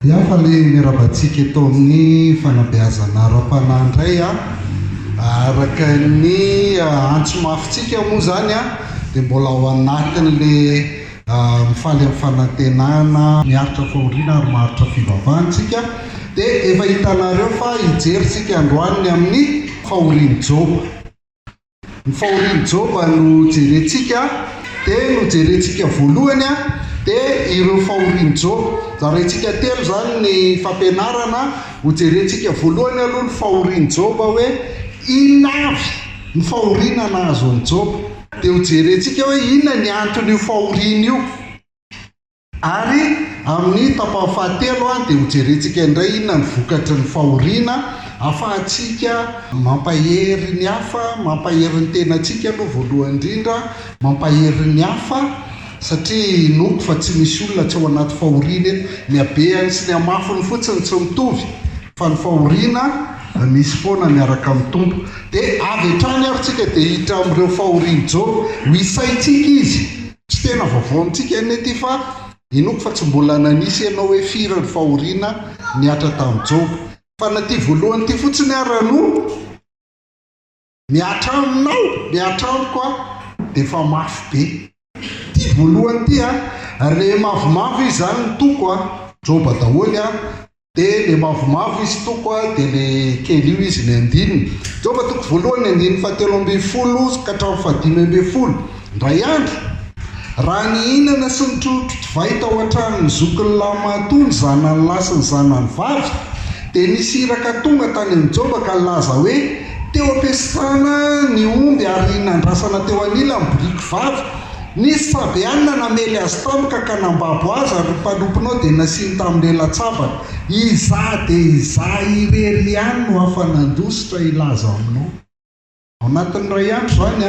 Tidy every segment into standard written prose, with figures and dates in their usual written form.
Iafa le mirabantsika eto amin'ny fanabeazana ara-panandray araka ny antsomafitsika moa zany dia mbola ao anatin'le mifaly amin'ny fanantenana miaritra fahoriana ary maharitra fivavahantsika dia efa hitanareo fa hijeritsika androaniny amin'ny fahorian-joba. Ny fahorian-joba no jerentsika dia no jerentsika voalohany dia ireo fahorian-joba zarentsika telo zany ny fampianarana ho jerentsika voalohany aloha ny fahorian-joba hoe inona avy ny fahoriana nahazo ny joba dia ho jerentsika hoe inona ny anton'io fahoriana io, ary amin'ny tapany fahatelo dia ho jerentsika indray inona ny vokatry ny fahoriana ahafahantsika mampahery ny hafa, mampahery ny tenantsika aloha voalohany indrindra, mampahery ny hafa satria noko fa tsy misy olona tsy ao anaty fahoriana eto, ny abeany sy ny amafiny fotsiny tsy mitovy fa ny fahoriana misy foana miaraka amin'ny tompo. Dia avy hatrany ary tsika dia hita amin'ireo fahorian-joba ho isaitsika izy, tsy tena vaovaontsika ety fa inoko fa tsy mbola nanisy ianao hoe firy ny fahoriana niatra tamin'ny joba, fa na ty voalohany ty fotsiny arano miatra amiko dia fa mafy be. Ty voalohany ty le mavomavo izy zany ny toko joba daholy dia le mavomavo izy toko dia le kely io izy ny andininy. Joba toko voalohany 170 ka hatramin'ny 510 ndray andro. Raha ny hinana sy ny trotro vahita ao an-trano ny zokin'ny lamatoa ny zanany lahy sy ny zanany vavy dia nisy iraka tonga tany amin'ny joba ka laza hoe teo ampiasana ny omby ary nandrasana teo anila ny biriky vavy. Nisy sabeanina namely azy tamika ka nambabo azy ary mpanomponao dia nasiny tamin'ny latsabana. Iza dia iza irery ihany no hafa nandositra ilaza aminao. Ao anatin'iray andro zany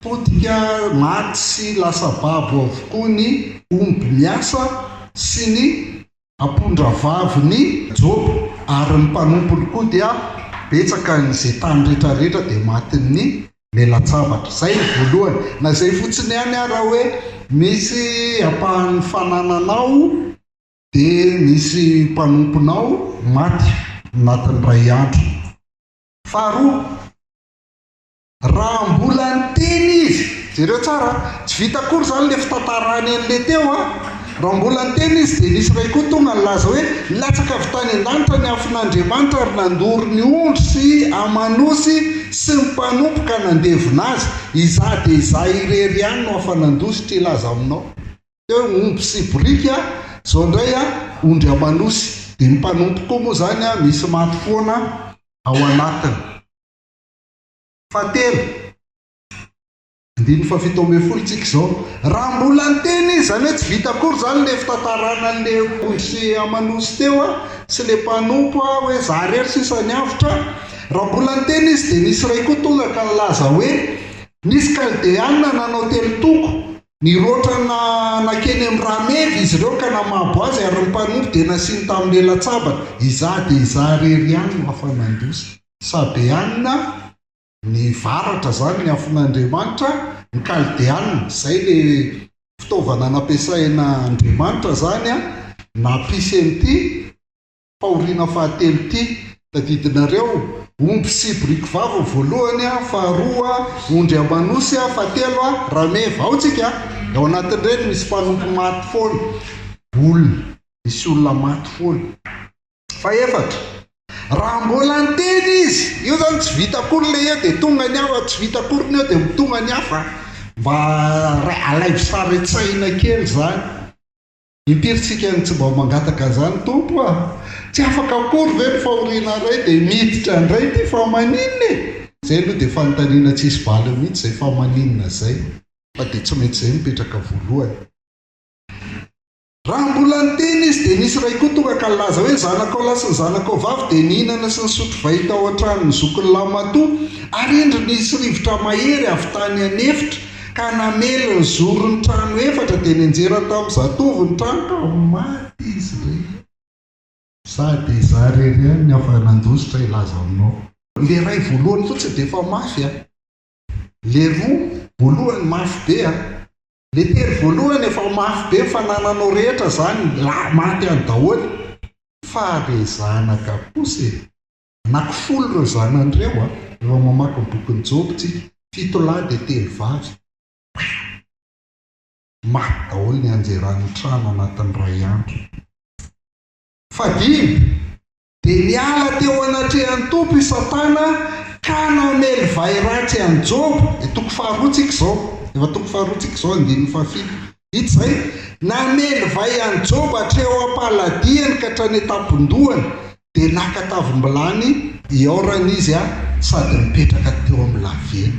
potika maty sy lasa babo avokoa ny omby miasa sy ny ampondra vavy ny joba, ary ny mpanompony koa dia betsaka n'izay tany rehetrarehetra dia matin'ny melatsabatra. Zay ny voalohany. Na zay fotsiny ihany raha hoe misy ampahan'ny fanananao dia misy mpanomponao maty anatin'iray andro. Faharoa, raha mbola niteny izy, jereo tsara, tsy vita akory zany le fitantarany an'le teo raha mbola niteny izy dia nisy ray koa tonga nilaza hoe nilatsaka avy tany an-danitra ny afin'Andriamanitra ary nandoro ny ondry sy amanosy sy ny mpanompo ka nandevona azy. Iza dia iza irery ihany no hafa nandositra ilaza aminao. Teo omby sy biriky zao indray ondry amanosy, dia ny mpanompo koa moa zany misy maty foana ao anatiny. Fahatelo, 170 tsika zao, raha mbola niteny izy zany hoe tsy vita akory zany le fitantarana an'le ondry sy amanosy teo sy le mpanompo hoe za rery sisany avitra. Raha mbola niteny izy dia nisy ray koa tonga ka laza hoe nisy kaldeanina nanao telotoko, niroatra nakeny amin'ny ramevy izy ireo ka namabo azy ary ny mpanompo dia nasiny tamin'ny latsabana. Iza dia iza rery ihany no hafa nandosy. Sabeanina ny varatra zany ny afin'Andriamanitra, ny kaldeanina, zay le fitaovana nampiasaina Andriamanitra zany nampisy an'ity fahoriana fahatelo ity. Tadidinareo omby sy biriky vavy voalohany, faharoa ondry amanosy, fahatelo rameva. Ao tsika ao anatin'ireny misy mpanompo maty foana, olona, misy olona maty foana. Fahaefatra, raha mbola niteny izy, io zany tsy vita akory le eo dia tonga ny hafa, tsy vita akory ny eo dia mitonga ny hafa, mba alaivo saretsaina kely zany. Impiritsika ny tsy mba mangataka an'izany tompo tsy afaka akory ve ny fahoriana ray dia miditra indray ty fa maninona zay aloha dia fanontaniana tsy isy valy mihitsy zay fa maninona zay, fa dia tsy mety zay mipetraka voalohany. Raha mbola niteny izy dia nisy ray koa tonga ka laza hoe zanakao lahy sy ny zanakao vavy dia nihinana sy ny sotro vahita ao an-trano ny zokin'ny lamatoa ary indro nisy rivotra mahery avy tany anefitra ka namely ny zoron'ny trano efatra dia nianjera tamin'ny zatovy ny trano ka maty izy rey. Za dia iza rery ihany ny hafa nandositra ilaza aminao. Le ray voalohany fotsiny dia efa mafy le roa voalohany mafy be le telo voalohany efa mafy be fanananao rehetra zany maty any daholy. fa re zanaka posy anankifolo ireo zanandreo rehefa mamaky bokyny Job tsika 7 lahy dia 3 vavy. Maty daholo ny anjerany trano anatin'ny ray andro. 5 dia niala teo anatrehan'ny Tompo i Satana ka namely vai ratsy an'i Job. Toko faharoa tsika izao, efa toko faharoa tsika izao 7. Ity izay namely vai an'i Job hatreo am-paladiany ka hatrany tampon-dohany dia nakatavim-bilany iorana izy sady mipetraka teo amin'ny laveny.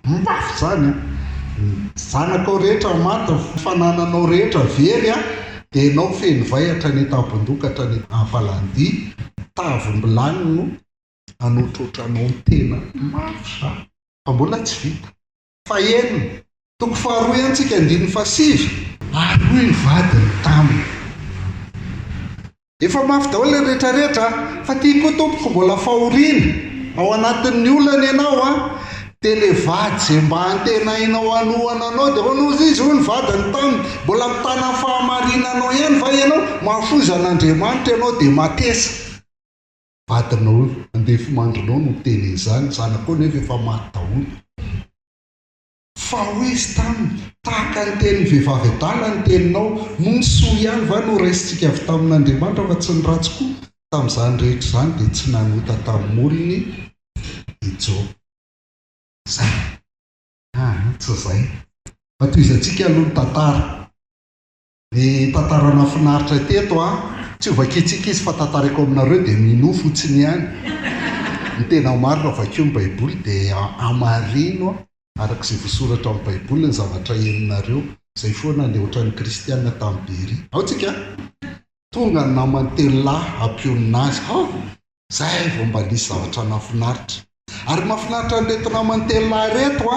Mafy zany zanakao rehetra maty, fanananao rehetra very dia ianao feno vai hatrany tampon-doha ka hatrany am-palady, tavim-bilany no anotrotranao ny tena. Mafy sa fa mbola tsy vita. 9 toko faharoa ihany tsika 7 ary hoy ny vadiny taminy. Efa mafy daholo ny rehetrarehetra fa tiako tompoko mbola fahoriana ao anatin'ny olana ianao dia le vady izay mba antenainao anohana anao dia honozy izy hoy ny vadiny taminy, mbola mitana fahamarinanao ihany va ianao mahafozan'Andriamanitra ianao dia matesa. Vadinao andefimandrinao no teny izany, zanakao nefa efa maty daholo. Fa hoy izy taminy tahaka ny tenin'ny vehivavy adala ny teninao, ny soa ihany va no raisitsika avy tamin'Andriamanitra fa tsy ny ratsy koa. Tamin'izany rehetra izany dia tsy nanota tamin'ny olony i Job. Zay tsy zay fa toy izantsika aloha ny tantara. Ny tantara nafinaritra teto tsy ho vakitsika izy fa tantarako aminareo dia mino fotsiny ihany. Ny tena marina vakio ny Baiboly dia amarino arak'izay voasoratra amin'ny Baiboly ny zavatra heninareo. Izay foana ny ohatran'ny kristianina tamin'ny Bery. Ao tsika tonga ny namany 3 lahy ampionina azy. Zay vao mba nisy zavatra nafinaritra. Ary mafinaritra nreto namany 3 lahy reto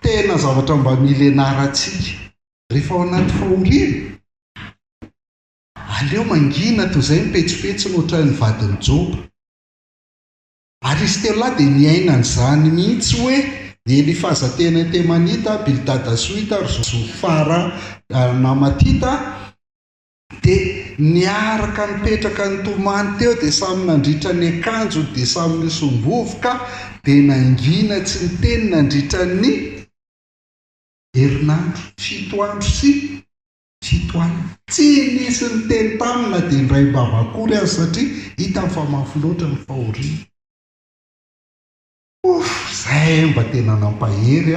tena zavatra mba milenarantsika. Rehefa ao anaty fahoriana aleo mangina toy izay mipetsipetsy ohatran'ny vadiny Job. Ary izy 3 lahy dia niaina n'izany mihitsy hoe Elifaza tena Temanita, Bildada Suita, Zofara Namatita dia niaraka nipetraka ny tomany teo dia samy nandritra ny akanjo dia samy nisombovoka dia nangina tsy ny teny nandritra ny herinandro 7 andro sy 7 andro. Tsy nisy ny teny tamina dia ndray bavakory azy satria hita fa mafy loatra ny fahoriana. Zay mba tena nampahery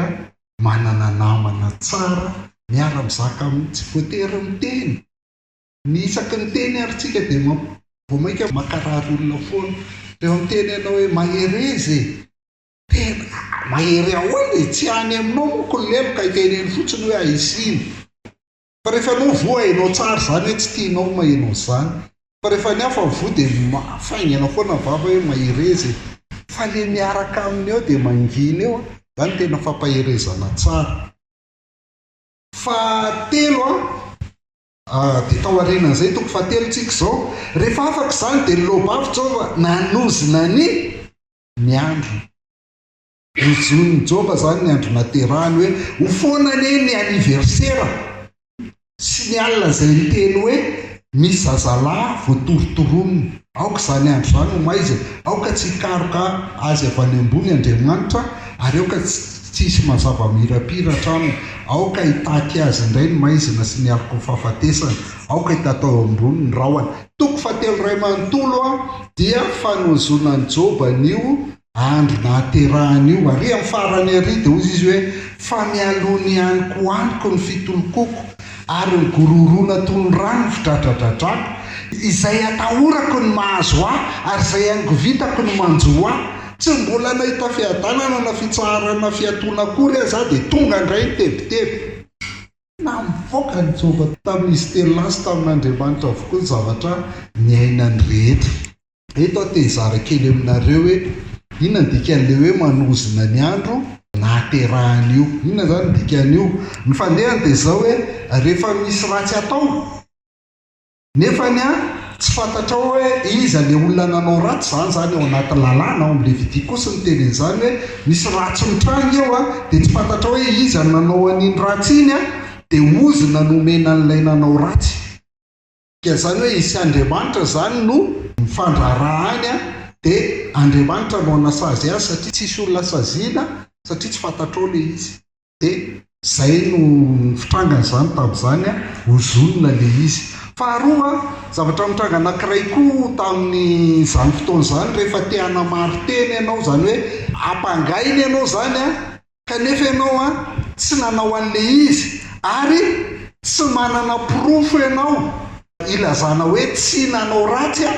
manana namana tsara miara-mizaka amin'ny tsy voatery miteny. Ny isaky ny teny ary tsika dia vao maika makarary olona foana. Rehefa miteny ianao hoe maherezy tena mahery ahoana tsy any aminao moko ny leloka iteneny fotsiny hoe aisiny. Fa rehefa anao voa hainao tsara izany hoe tsy tianao mahainao izany. Fa rehefa ny hafa voa dia mafaingana foana vava hoe maherezy. Fa le miaraka aminy eo dia mangina eo zany tena fampaherezana tsara. Fa 3 dia tao aoriana izay toko 7 tsika izao. Rehefa afaka izany dia lobavy Job nanozina ny andro. Nozony Job zany ny andro naterahany hoe ho foana ny aniversera sy ny alina izay niteny hoe misy zazalahy voatorotoromy. Aoka izany andro izany ho maizina, aoka tsy hikaroka azy avy any ambony Andriamanitra ary aoka tsisy mazava mirapiratra aminy. Aoka hitaky azy indray ny maizina sy ny aloko fahafatesana, aoka hitatao ambony ny rahona. Toko 7 ray manontolo dia fanozonan'i Job an'io andro nahaterahany io. Ary amin'ny farany ary dia hozy izy hoe fa mialony aniko aniko ny fitolokoko ary ny gororona toy ny rano fidradradradrako izay atahorako ny mahazo ary izay angovitako ny manjo tsy mbola nahita fiadanana na fitsarana fiatona akory aza dia tonga indray ny tebiteby. Namivoaka ny Job tamin'izy 3 lahy sy tamin'Andriamanitra avokoa ny zavatra niainany rehetra. Eto tezara kely aminareo hoe inona ny dikan'ilay hoe manozina ny andro nahaterahany io. Inona zany ny dikan'io? Ny fandehany dia izao hoe rehefa misy ratsy atao nefa tsy fantatra hoe iza le olona nanao ratsy zany ao anaty lalàna. Ao amin'ny Levitika kosa ny teny izany hoe misy ratsy mitrangy eo dia tsy fantatra hoe iza nanao an'iny ratsy iny dia ozina nomena an'ilay nanao ratsy. ka zany hoe isy Andriamanitra zany no mifandrarahany dia Andriamanitra no anasazy azy satria tsisy olona saziana satria tsy fantatrao le izy. Dia zay no fitrangana zany tamin'izany hozonina le izy. Faharoa zavatra mitranga anankiray koa tamin'izany fotoana zany rehefa te hanamary teny ianao zany hoe ampangaina ianao zany kanefa ianao tsy nanao an'le izy ary tsy manana porofo ianao ilazana hoe tsy nanao ratsy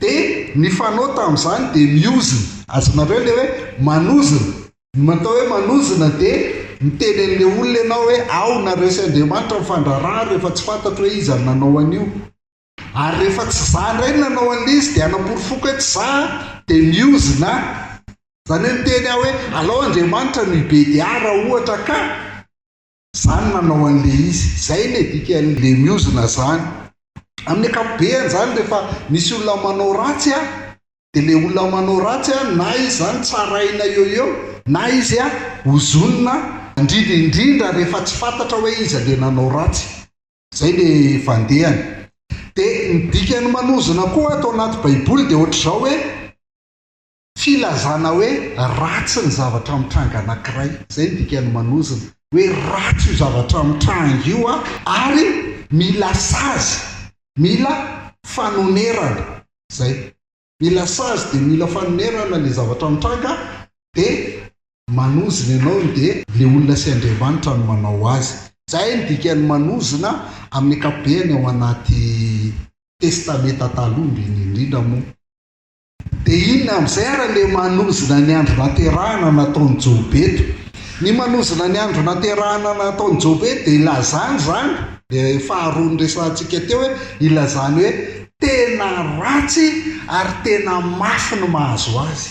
dia ny fanao tamin'izany dia miozina. Azonareo le hoe manozina, matao hoe manozina dia miteny an'le olona ianao hoe ao nareo sy Andriamanitra mifandrarah rehefa tsy fantatro hoe iza nanao an'io, ary rehefa tsy za indray nanao an'le izy dia anaporofoko hoe tsy za dia miozina. Zany hoe miteny aho hoe alao Andriamanitra no ibediara ohatra ka zany nanao an'le izy. Zay le dikan'le miozina zany. Amin'ny ankapobeny zany rehefa misy olona manao ratsy dia le olona manao ratsy na izy zany tsaraina eo na izy hozonina indrindra rehefa tsy fantatra hoe iza le nanao ratsy. Zay le fandehany. Dia ny dikany manozina koa atao anaty Baiboly dia ohatr'izao hoe filazana hoe ratsy ny zavatra mitranga anankiray. Zay ny dikany manozina hoe ratsy io zavatra mitranga io ary mila sazy, mila fanonerana. Zay mila sazy dia mila fanonerana le zavatra mitranga dia manozina ianao dia le olona sy Andriamanitra no manao azy. Zay ny dikany manozina amin'ny ankapobeny ao anaty testamenta taloha indrindra moa. Dia inona amin'izay ary le manozina ny andro naterahana nataon'i Jobeto. Ny manozina ny andro naterahana nataon'i Jobeto dia ilazany zany dia faharoa ny resantsika teo hoe ilazany hoe tena ratsy ary tena mafy no mahazo azy.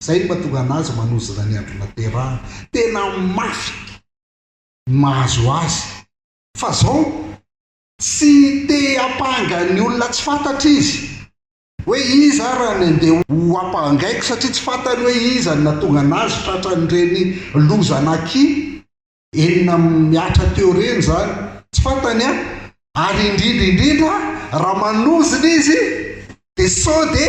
Zay no mahatonga anazy manozina ny andro naterahana, tena mafy mahazo azy. Fa zao tsy te hampanga ny olona tsy fantatra izy hoe iza raha ny andeha ho ampangaiko satria tsy fantany hoe iza ny natonga anazy tratran'ireny lozanaki enina miatra teo reny zany, tsy fantany ary indrindra raha manozina izy dia sao dia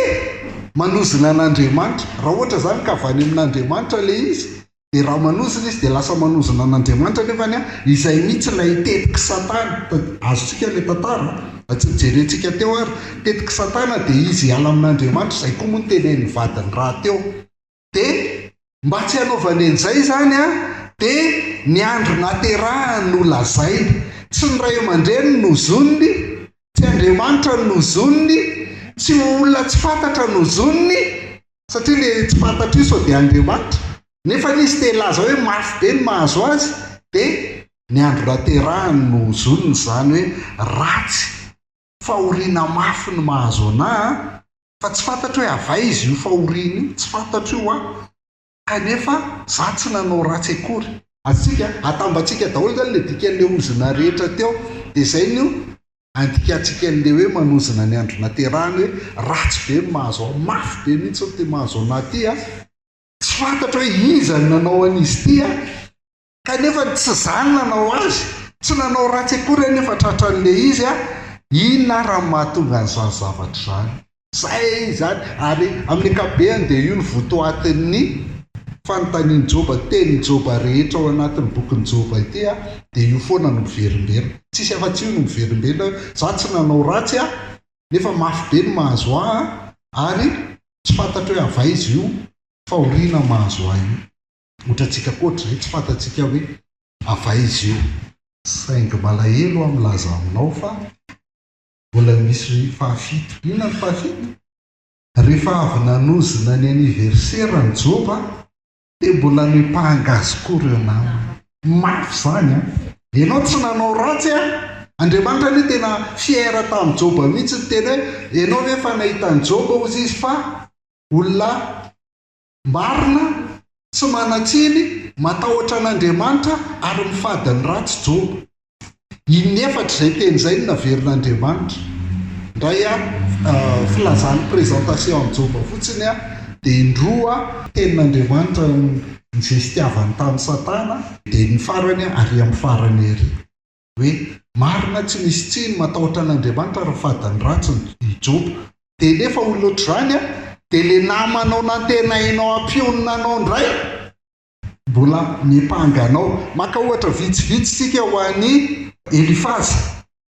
manozina an'Andriamanitra. Raha ohatra zany ka avany amin'Andriamanitra le izy dia raha manozina izy dia lasa manozina an'Andriamanitra nefany izay mihitsy ilay tetiky Satana. Azontsika le tantara tsy nijerentsika teo ary tetiky Satana dia izy hiala amin'Andriamanitra. Zay koa moa no tenen'ny vadiny raha teo. Dia mba tsy hanaovany an'izay zany dia ny andro naterahany no lazainy. Tsy ny ray aman-dreny no zoniny, tsy Andriamanitra no zoniny, tsy olona tsy fantatra no zoniny satria le tsy fantatra io sao dia Andriamanitra. Nefa izy te hilaza hoe mafy be ny mahazo azy dia ny andro naterahany no zoniny zany hoe ratsy, fahoriana mafy no mahazo anahy fa tsy fantatra hoe avay izy io fahoriana io, tsy fantatra io kanefa za tsy nanao ratsy akory. Atsika atambatsika daholo zany le dikan'le ozina rehetra teo. Dia zay no andikatsika an'le hoe manozina ny andro naterahany hoe ratsy be ny mahazo aho, mafy be mihitsy no te mahazo anaty tsy fantatra hoe iza ny nanao an'izy ity kanefa tsy zany nanao azy, tsy nanao ratsy akory nefa tratran'le izy inona raha mahatonga an'izany zavatra zany. Zay zany ary amin'ny ankapobeny dia io ny votoatin'ny fanontanian'i Joba, tenin'i Joba rehetra ao anatin'ny bokin'i Joba ity dia io foana no miverimberina. Tsisy afa-tsy io no miverimberina za tsy nanao ratsy nefa mafy be ny mahazo ahy ary tsy fantatra hoe avay izy io fahoriana mahazo ahy io. Ohatrantsika koa ohatr'izay tsy fantatsika hoe avay izy io. Saingy malahelo milaza aminao fa mbola misy fahafito. Inona ny fahafito? Rehefa avy nanozina ny aniversera ny Joba dia mbola nipahangazy koa ireo namany. Mafy zany ianao tsy nanao ratsy Andriamanitra ny tena fiera tamin'i Joba mihitsy ny tena hoe ianao hoe fa nahitan'i Joba ozy izy fa olona marina tsy manatsiny matahotra an'Andriamanitra ary mifady ny ratsy Joba. Inefatra izay teny izay no naverin'Andriamanitra. Ndray filazan'ny présentation amin'ny Joba fotsiny dia indroa tenin'Andriamanitra izay sy tiavany tamin'ny Satana dia ny farany ary amin'ny farany ery hoe marina tsy misy tsiny matahotra an'Andriamanitra raha fadany ratsy ny Joba. Dia nefa olona ohatr'izany dia le namanao nantenainao ampiononanao indray mbola mipanganao. Maka ohatra vitsivitsy sika ho an'ny Elifazy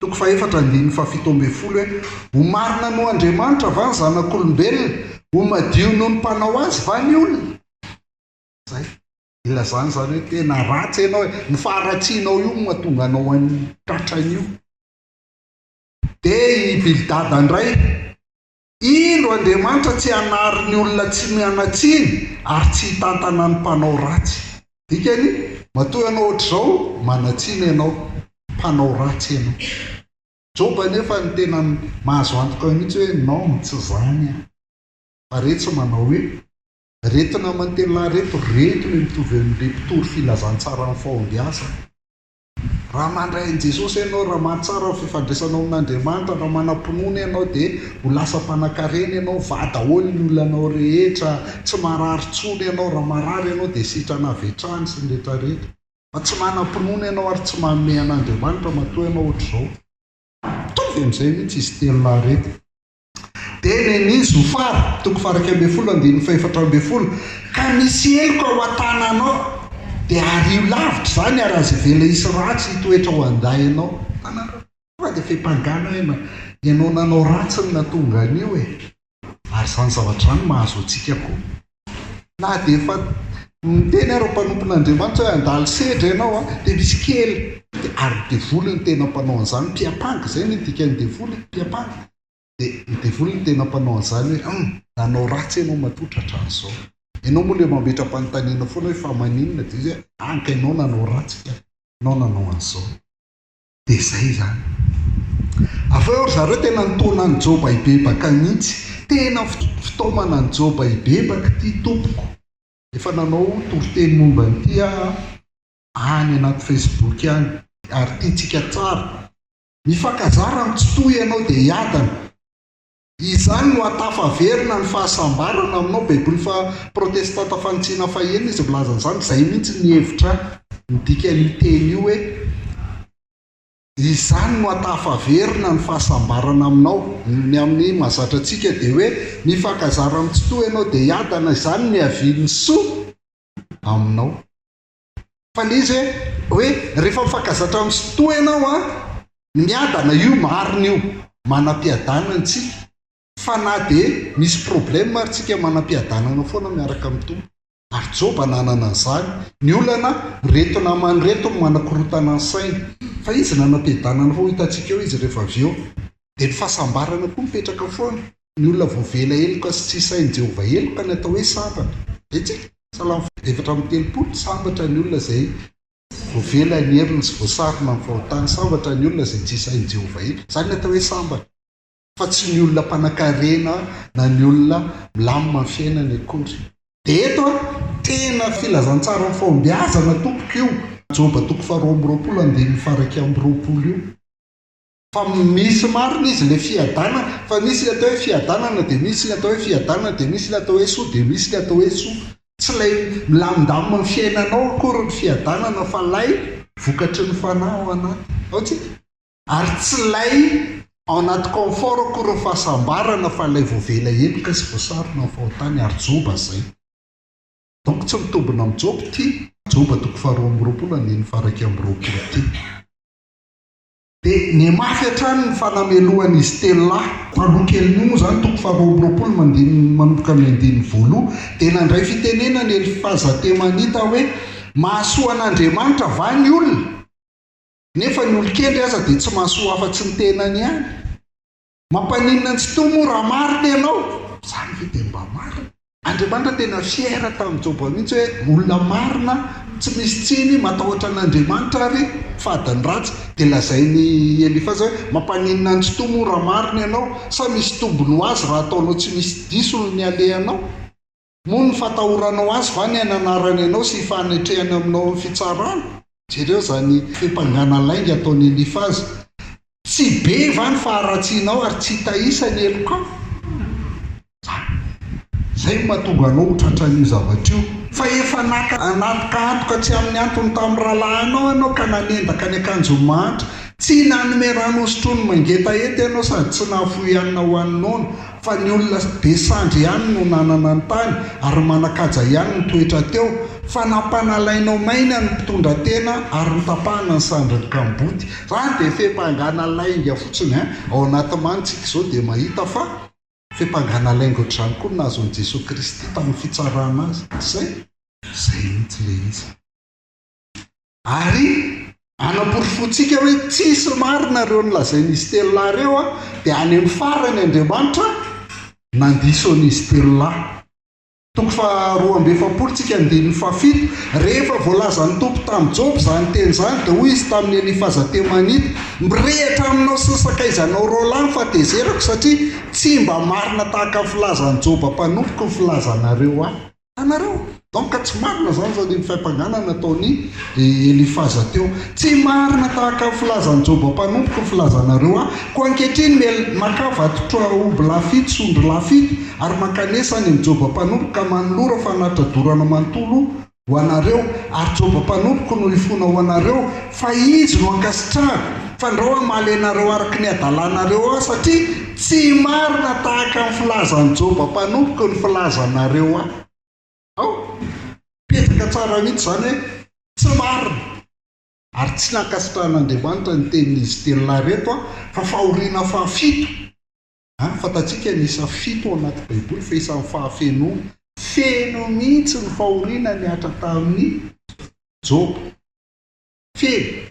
4:7 hoe ho marina no Andriamanitra va ny zanak'olombelona, ho madio noho ny mpanao azy va ny olona. Zay ilazany zany hoe tena ratsy ianao, ny faharatsianao io mahatonga anao any tratran'io. Dia i Bildada indray, indro Andriamanitra tsy hanary ny olona tsy mianatsiny ary tsy hitantana ny mpanao ratsy. Dikany matoa ianao ohatr'izao manatsiny ianao, mpanao ratsy ianao. Joba nefa ny tena mahazo antoka mihitsy hoe non, tsy zany fa reto manao hoe reto namany tena reto le mitovy amin'ilay mpitory filazantsara ny fahombiaza. Raha mandray an'i Jesosy ianao, raha mahatsara ny fifandraisanao amin'Andriamanitra, raha manam-pinoana ianao dia ho lasa mpanan-karena ianao, va daholo ny olanao rehetra, tsy marary tsony ianao, raha marary ianao dia sitrana avetrany sy ny rehetrarehetra. Fa tsy manam-pinoana ianao ary tsy manome an'Andriamanitra matoa ianao ohatr'izao. Mitovy amin'izay mihitsy izy telo reto. Dia ny Zofara 1:4 ka misy heloka ao an-tananao dia ario lavitra zany ary azy vela isy ratsy hitoetra ho anday ianao. Fa dia fimpangana ianao nanao ratsy ny natonga an'io ary izany zavatra izany mahazo antsika koa. Na dia efa miteny ary mpanompon'Andriamanitra hoe andalo sedra ianao dia misy kely ary devoly ny tena mpanao an'izany, mpiampanga zay ny dikany devoly, mpiampanga. Dia ny devoly ny tena mpanao an'izany hoe nanao ratsy ianao matotra hatramin'izao. Ianao moa le mametra-panontaniana foana hoe fa maninona, dia izy hoe anka ianao nanao ratsy ka ianao nanao an'izao. Dia izay zany. Avy eo zareo tena nitona ny Joba hibebaka mihitsy, tena fitaomana ny Joba hibebaka ity tompoko. Efa nanao toriteny momba an'ity any anaty Facebook any ary tiantsika tsara. Mifankazara mitsitohy ianao dia hiadana. Izany no atafaverina ny fahasambarana aminao. Baiboly fa protestanta fantsiana faheno izy milaza an'izany. Izay mihitsy ny hevitra midika ny teny io hoe izany no atafaverina ny fahasambarana aminao. Ny amin'ny mahazatra antsika dia hoe mifankazara mitsitohy ianao dia hiadana, izany ny havian'ny soa aminao. Fa ilay izy hoe rehefa mifankazatra mitsitohy ianao miadana, io marina io, manam-piadanana tsika. Fa na dia misy problème ary tsika manam-piadanana foana miaraka amin'ny tompo. Ary Joba nanana an'izany. Ny olana reto namany reto manakorotana ny saina, fa izy nanam-piadanana foana. Hitantsika eo izy rehefa avy eo dia ny fahasambarana koa mipetraka foana. Ny olona voavela heloka sy tsy sain'i Jehovah heloka ny atao hoe sambatra. Etsika Salamo 4:30 sambatra ny olona izay voavela ny heriny sy voasarona ny fahotany, sambatra ny olona izay tsy sain'i Jehovah heloka. Izany ny atao hoe sambatra. Fa tsy ny olona mpanan-karena na ny olona milamina ny fiainany akory. Dia eto tena filazantsara ny fahombiazana tompoko io. Joba 2:20 io. Fa misy marina izy le fiadanana, fa misy le atao hoe fiadanana dia misy le atao hoe fiadanana dia misy le atao hoe soa dia misy le atao hoe soa. Tsy ilay milamindamina ny fiainanao akory ny fiadanana, fa ilay vokatry ny fanahy ao anaty. Ao tsika. Ary tsy ilay ao anaty confort akory ny fahasambarana, fa ilay voavela heloka sy voasarona ny fahotany. Ary Joba izay. Donc tsy mitombina amin'ny Joba ity. Joba 2:20 ity. Dia ny mafy hatrany ny fanamelohan'izy telo lahy. Faharoa kely moa zany 2:20 manomboka amin'ny 20. Dia nandray fitenena ny Elifaza Temanita hoe mahasoa an'Andriamanitra va ny olona, nefa ny olon-kely aza dia tsy mahasoa afa-tsy ny tenany ihany. Mampaninona ny tsy toa moa raha marina ianao. Izany ve dia mba marina? Andriamanitra tena fiera tamin'ny Joba mihitsy hoe olona marina, tsy misy tsiny, matahotra an'Andriamanitra ary fadany ratsy. Dia lazainy Elifaza hoe mampaninona ny tsy toa moa raha marina ianao, sa misy tombony ho azy raha ataonao tsy misy disony ny alehanao. Moa ny fatahoranao azy va ny ananarany ianao sy fanetrehany aminao amin'ny fitsarana. Jereo zany fimpangana lainga ataon'ny Elifaza. Tsy be va ny faharatsianao ary tsy hitaisa ny heloka. Zay mahatonga anao ho tratran'io zavatra io. Fa efa anaty antoka tsy amin'ny antony tamin'ny rahalahinao ianao ka nanendaka ny akanjo manitra, tsy nanome ranosotrony mangeta ety ianao sady tsy nahafoy ihanina ho aninao fa ny olona be sandry ihany no nanana ny tany ary manakaja ihany ny toetra teo fa nampanalainao maina ny mpitondra tena ary nitapahana ny sandry kamboty zany dia fempangana lainga fotsiny ao anaty manitsika izao dia mahita fa fempangana lainga ohatr'izany koa no nazon'i Jesosy Kristy tamin'ny fitsarana azy zay mihitsy le izy ary anaporifontsika hoe tsisy marina reo nolazain'izy telolahy reo dia any amin'ny farany Andriamanitra nandiso an'izy telolahy. Toko faharoa amby efapolo tsika andininy fafito rehefa voalaza ny tompo tamin'ny Job zany teny zany dia hoy izy tamin'ny Elifaza Temanita mirehatra aminao sy sakaizanao rolany fa tezerako satria tsy mba marina tahaka ny filazan'ny Job mpanompoka ny filazanareo anareo. Donc tsy marina zany zao ny fampangana nataony Elifaza teo tsy marina tahaka ny filazan'ny Job mpanompoka ny filazanareo koa ankehitriny maka vatotra omby lafito sondro lafito ary mankanesany amin'ny Job mpanompoka manolora fa natradorana manontolo ho anareo ary Job mpanompoka no ifona ho anareo fa izy no ankasitrahako fa ndrao amaly anareo araka ny adalanareo satria tsy marina tahaka ny filazan'ny Job mpanompoka ny filazanareo petraka tsara mihitsy zany hoe tsy marina ary tsy nankasitrahan'Andriamanitra ny tenin'izy telolahy reto fa fahoriana fahafito fatatsika nisa fito ao anaty baiboly fa isan'ny fahafenoana feno mihitsy ny fahoriana niatra tamin'ny Job feno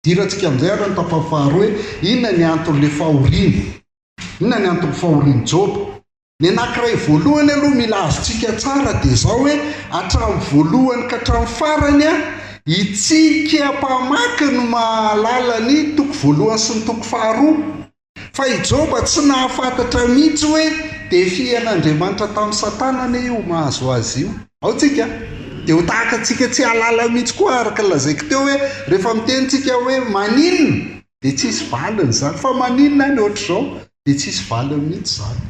dirantsika amin'izay ary ny tapafaharoa hoe inona ny anton'le fahoriana inona ny anton'ny fahorian'i Job. Ny anankiray voalohany aloha mila azontsika tsara dia izao hoe hatramin'ny voalohany ka hatramin'ny farany itsika mpamaky no mahalala ny toko voalohany sy ny toko faharoa fa i Job tsy nahafantatra mihitsy hoe dia fian'Andriamanitra tamin'ny Satanana io mahazo azy io ao tsika dia ho tahaka antsika tsy halala mihitsy koa araka lazaiko teo hoe rehefa mitenitsika hoe maninona dia tsisy valiny zany fa maninona ny ohatr'izao dia tsisy valiny mihitsy zany.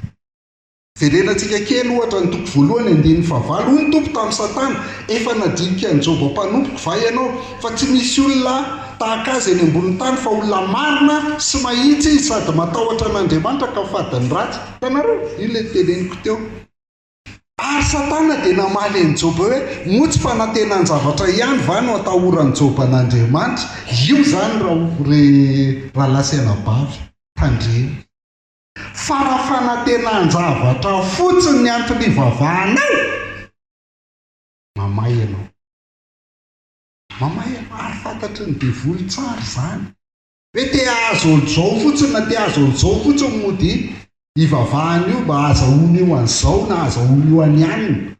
Verenantsika kely ohatra ny toko voalohany andininy fahavalo hoy ny tompo tamin'ny Satana efa nadinika ny Job mpanompoka va ianao fa tsy misy olona tahaka azy eny ambonin'ny tany fa olona marina sy mahitsy izy sady matahotra an'Andriamanitra ka fadiny ratsy tanareo io le teneniko teo ary Satana dia namaly an'i Job hoe motsy fanantenany zavatra ihany va no atahorany Job an'Andriamanitra io zany raha lasena bavy tandreny farafanantenany zavatra fotsiny ny antony vavahanao mamay ianao ary fantatry ny devoly tsara zany hoe te azo olozao fotsiny na te azo olozao fotsiny mody ivavahany io mba azahoany io an'izao na azahoany io any aniny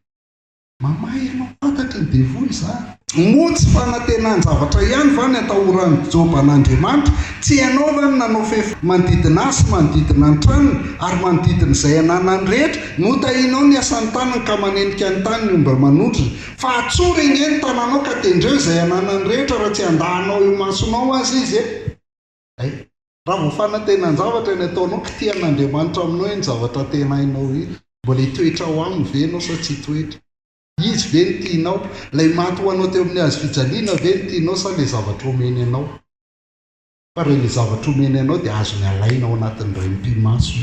mamay ianao fantatry ny devoly zany motsy fanantenany zavatra ihany va ny atahoran'ny Job an'Andriamanitra tsy anaovany nanao manodidina azy manodidina ny tranony ary manodidina izay ananany rehetra notahinao ny asan'ny tanany ka manenika ny tany ny mba manondrona fa atsory eny ny tananao ka tendreo izay ananany rehetra raha tsy andahanao io masonao azy izy raha vo fanantenany zavatra ny ataonao kitian'Andriamanitra aminao ny zavatra tena hainao io mbola hitoetra ho aminy venao sa tsy hitoetra izy ve ny tianao ilay maty ho anao teo amin'ny hazo fijaliana ve ny tianao sa ilay zavatra omeny anao fa raha ilay zavatra omeny anao dia azony alaina ao anatin'ny ray mpimaso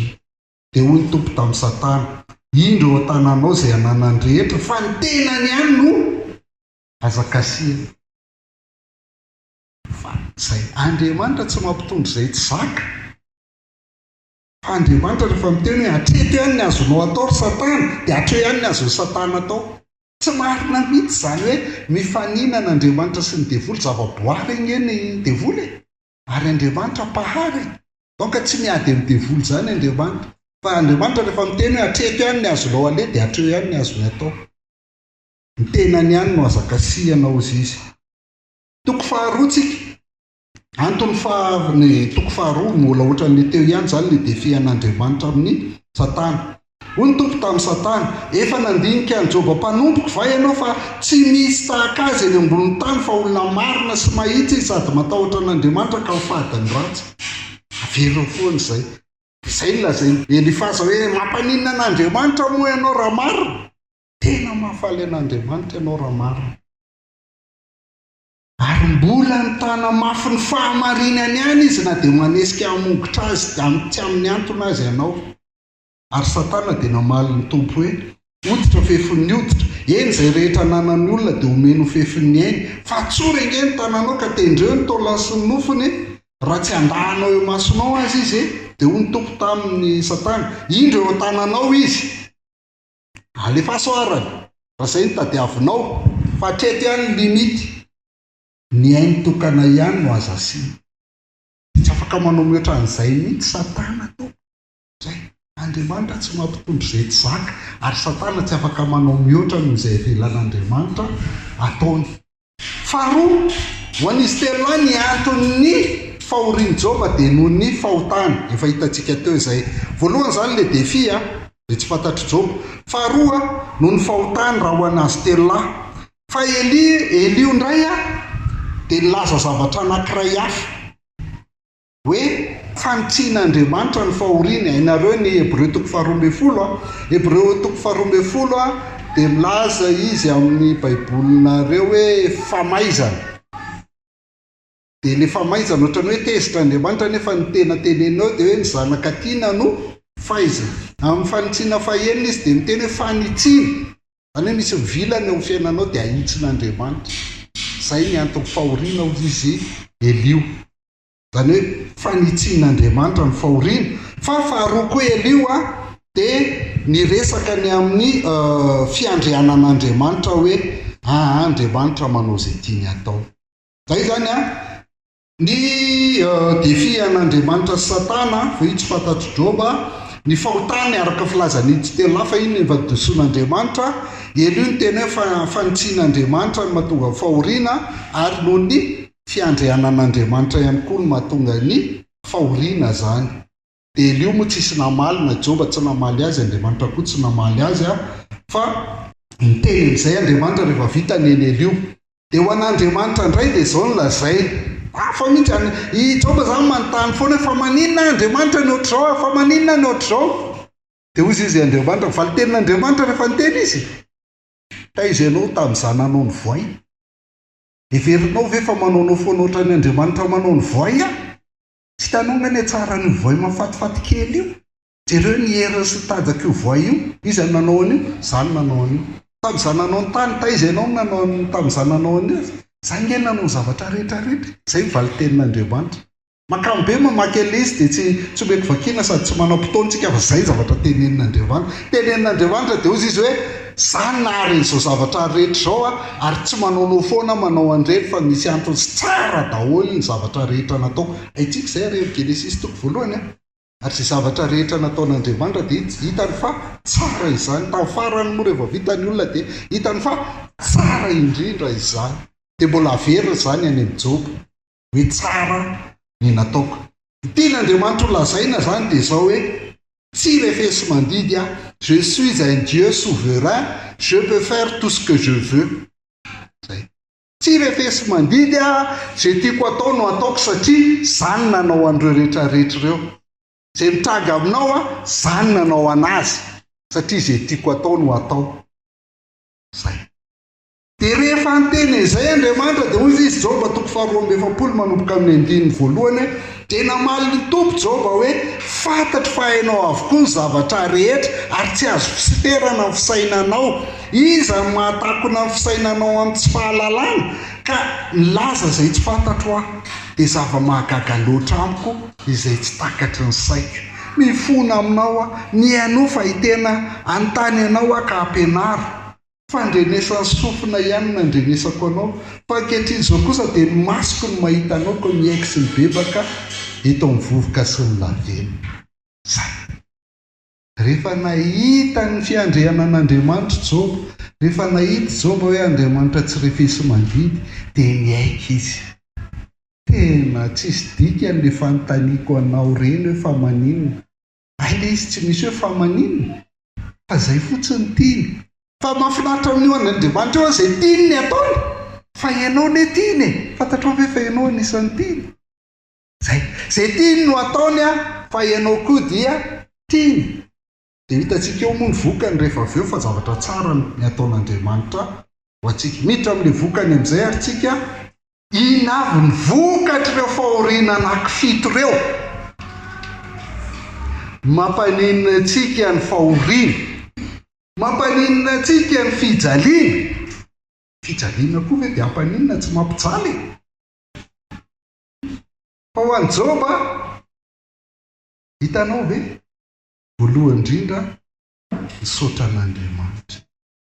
dia hoy ny tompo tamin'ny Satana indro ao tananao izay ananany rehetra fa ny tenany ihany no azakasiana fa izay Andriamanitra tsy mampitondra izay tsy zaka fa Andriamanitra rehefa miteny hoe hatreto ihany ny azonao atao ry Satana dia hatreo ihany ny azon'ny Satana atao tsy marina mihitsy zany hoe mifaninana Andriamanitra sy ny devoly zavaboary eny ny devoly ary Andriamanitra pahary donc tsy miady amin'ny devoly zany Andriamanitra fa Andriamanitra rehefa miteny hoe hatreto ihany ny azonao aleha dia hatreo ihany ny azony atao ny tenany ihany no azakasianao izy toko faharoatsika antony ny toko faharoa mola ohatran'le teo ihany zany le defian'Andriamanitra amin'ny Satana hoy ny tompo tamin'ny Satana efa nandinika ny Job mpanompoka va ianao fa tsy misy tahaka azy eny ambonin'ny tany fa olona marina sy mahitsy sady matahotra an'Andriamanitra ka mifadiny ratsy averina foana izay ny lazay Elifaza hoe mampaninona an'Andriamanitra moa ianao raha marina tena mahafaly an'Andriamanitra ianao raha marina ary mbola nytana mafy ny fahamarinany any izy na dia manesika hamongotra azy tsy amin'ny antona azy ianao. Ary Satana dia namaly ny tompo hoe oditra fefin'ny oditra, eny izay rehetra nanany olona dia omeno fefin'ny ainy, fa tsory nge ny tananao ka tendreo ny taolany sy ny nofony, raha tsy andahanao eo masonao azy izy dia ho ny tompo tamin'ny Satana. Indro eo tananao izy alefa soarany, raha izay ny tadiavinao, fa treto ihany ny limity, ny ainy tokana ihany no azo asiana. Tsy afaka manao mihoatra an'izay mihitsy Satana tompo. Zay Andriamanitra tsy mampitondro izay tsy zaka, ary Satana tsy afaka manao mihoatra noho izay ivelan'Andriamanitra ataony. Faharoa, ho an'izy telo ny antony fahorian'i Joba dia noho ny fahotany. Efa hitantsika teo izay. Voalohany izany ilay défi dia tsy fantatry Joba. Faharoa noho ny fahotany raha ho an'azy telo. Fa Elio indray dia nilaza zavatra anankiray hafa hoe fanitsian'Andriamanitra ny fahoriana. Hainareo ny Hébreu 12:12. Hébreu 12:12 dia milaza izy amin'ny baibolinareo hoe famaizana. Dia ilay famaizana ohatrany hoe tezitr'Andriamanitra, nefa ny tena tenenao dia hoe ny zanaka tiana no faizana. Amin'ny fanitsiana fahenina izy dia miteny hoe fanitsiana, zany hoe misy vilany eo amin'ny fiainanao dia ahitsin'Andriamanitra. Zay ny antony fahoriana hoy izy Elio, zany hoe fanitsian'Andriamanitra ny fahoriana. Fa faharoa koa Elio dia niresaka ny amin'ny fiandrianan'Andriamanitra hoe Andriamanitra manao izay tiany atao. Zay zany ny défi an'Andriamanitra sy Satana, fa io tsy fantatry Joba. Ny fahotany araka filazan'izy telo hafa iny ny vadisoan'Andriamanitra. Elio ny tena hoe fanitsian'Andriamanitra ny mahatonga ny fahoriana, ary noho ny fiandrianan'Andriamanitra ihany koa ny mahatonga ny fahoriana zany. Dia Elio moa tsisy namaly, na Joba tsy namaly azy, Andriamanitra koa tsy namaly azy, fa ny tenin'izay Andriamanitra rehefa vita ny Elio. Dia ho an'Andriamanitra indray dia izao ny lazay. Fa mihitsy i Joba zany manontany foana fa maninona Andriamanitra ny ohatr'izao, fa maninona ny ohatr'izao. Dia hozy izy Andriamanitra, fa ny tenin'Andriamanitra rehefa niteny izy, taiza ianao tamin'ny zananao ny voay? Heverinao ve fa manaonao foana ohatran'ny Andriamanitra manao ny voay? Tsy hitanao ngany tsara ny voay mahafatifaty kely io? Jereo ny heriny sy tajaka io voay io, izy nanao an'io, zany nanao an'io. Tamin'ny zananao ny tany, taiza ianao nanao tamin'ny zananao an'io? Zay nge nanao zavatra rehetrarehetra. Zay mivaly tenin'Andriamanitra. Makamobe mamaky an'ilay izy dia tsy mety vakiana sady tsy manam-potoantsika, fa zay zavatra tenenin'Andriamanitra. Tenenin'Andriamanitra dia hozy izy hoe zany nahary izao zavatra rehetra izao, ary tsy manaonao foana manao an'ireny, fa misy antony sy tsara daholo ny zavatra rehetra natao. Haitsika izay rehefa Genesis toko voalohany ary izay zavatra rehetra nataon'Andriamanitra dia hitany fa tsara izany. Tamin'ny farany moa rehefa vitany olona dia hitany fa tsara indrindra izany. Dia mbola averina zany any amin'ny Joba hoe tsara ny nataoko. Tian'Andriamanitra ho lazaina zany dia izao hoe tsy refesy mandidy je suis un Dieu souverain, je peux faire tout ce que je veux. Zay. Tsy refesy mandidy zay tiako atao no ataoko, satria zany nanao an'ireo rehetrarehetra ireo. Zay mitranga aminao zany nanao anazy, satria zay tiako atao no atao. Zay. Dia rehefa niteny izay Andriamanitra dia hoy izy Joba 2:7 manomboka amin'ny 1 dia namaly ny tompo Joba hoe fantatry fa hainao avokoa ny zavatra rehetra ary tsy azo fisiterana ny fisainanao. Iza ny mahatakona ny fisainanao amin'ny tsy fahalalana ka nilaza izay tsy fantatro dia zava-mahagaga loatra amiko izay tsy takatry ny saiko. Mifona aminao ny anofa hitena anontany ianao ka ampianaro. Fandrenesany sofina ihany nandrenesako anao, fa ankehitriny izao kosa dia ny masoko ny mahita anao ka miaiky sy mibebaka eto amin'ny vovoka sy ny laveno. Rehefa nahita ny fiandrianan'Andriamanitra Joba, rehefa nahita Joba hoe Andriamanitra tsy refesy mandidy, dia miaiky izy. Tena tsisy dika n'ilay fanontaniako anao ireny hoe fa maninona. Ilay izy tsy misy hoe fa maninona, fa izay fotsiny tiany. Fa mahafinaritra amin'io an'Andriamanitra eo izay tiany ny ataony, fa ianao ne tiany fantatrao ve fa ianao anisan'ny tiany. Zay tiany no ataony fa ianao koa dia tiany. Dia hitantsika eo moa ny vokany rehefa avy eo fa zavatra tsara ny ataon'Andriamanitra ho antsika. Miditra amin'ilay vokany amin'izay ary tsika ina avy ny vokatr'ireo fahoriana anankifito ireo mampaninina antsika ny fahoriana, mampaninina antsika ny fijaliana koa ve dia hampaninina tsy mampijaly. Fa ho an'i Joba hitanao ve voalohany indrindra nisaotra an'Andriamanitra.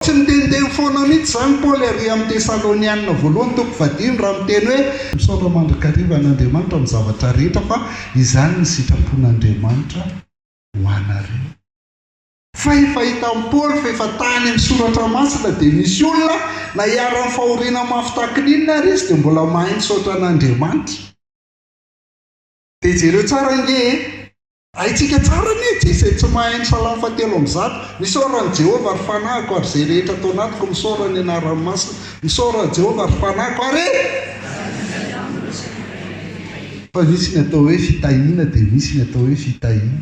Tsy mitendeny foana mihitsy zany Paoly ary amin'ny Tesalonianina voalohany toko 10 raha miteny hoe misaotra mandrakariva an'Andriamanitra amin'ny zavatra rehetra fa izany ny sitrapon'Andriamanitra ho anareo. Fa efa hita amin'ny Paoly fa efa tany amin'ny soratra masina dia misy olona na hiara-ny fahoriana mafy takin'inona ary izy dia mbola mahay misaotra an'Andriamanitra. Dia jereo tsara nge haitsika tsara ny izay tsy mahay ny Salamo 7:1 misaoran'i Jehovah ary fanahiko ary izay rehetra atao anatiko misaora ny anaran'ny masina, misaoran'i Jehovah ary fanahiko ary fa misy ny atao hoe fitahiana dia misy ny atao hoe fitahiana.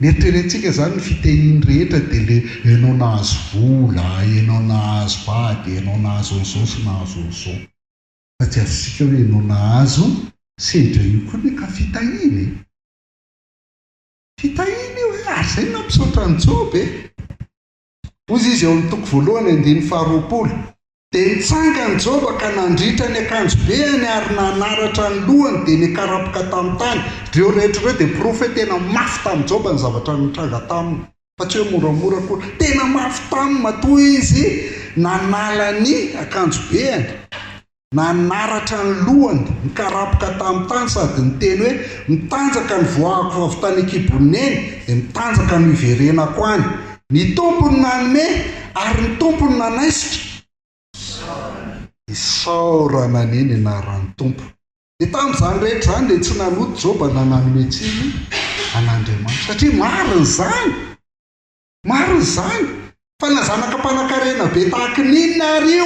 Mieritreretintsika zany ny fitehiny rehetra dia le ianao nahazo vola, ianao nahazo vady, ianao nahazo an'izao sy nahazo an'izao. Fa tsy azontsika hoe ianao nahazo sedra io koa ny ka fitahiny. Fitahiny io ary izay nampisaotra ny Joba hozy izy eo amin'ny toko voalohany 9:20 dia nitsanga ny Joba ka nandritra ny akanjobeany ary nanaratra ny lohany dia nikarapoka tamin'ny tany. Ireo rehetra ireo dia profeta tena mafy tamin'ny Joba ny zavatra nitranga taminy, fa tsy hoe moramora koa, tena mafy taminy matoa izy nanala ny akanjobeany, nanaratra ny lohany, nikarapoka tamin'ny tany sady niteny hoe mitanjaka ny voahako avy tany an-kiboneny dia mitanjaka ny iverenako any. Ny tompony nanome ary ny tompony nanaisitra. Isaorana aneny anaran'ny tompo. Dia tamin'izany rehetra izany dia tsy nanoto Joba nananome tsiny an'Andriamanitra satria mariny izany fa na zanaka mpanankarena be tahaka n'inona ary io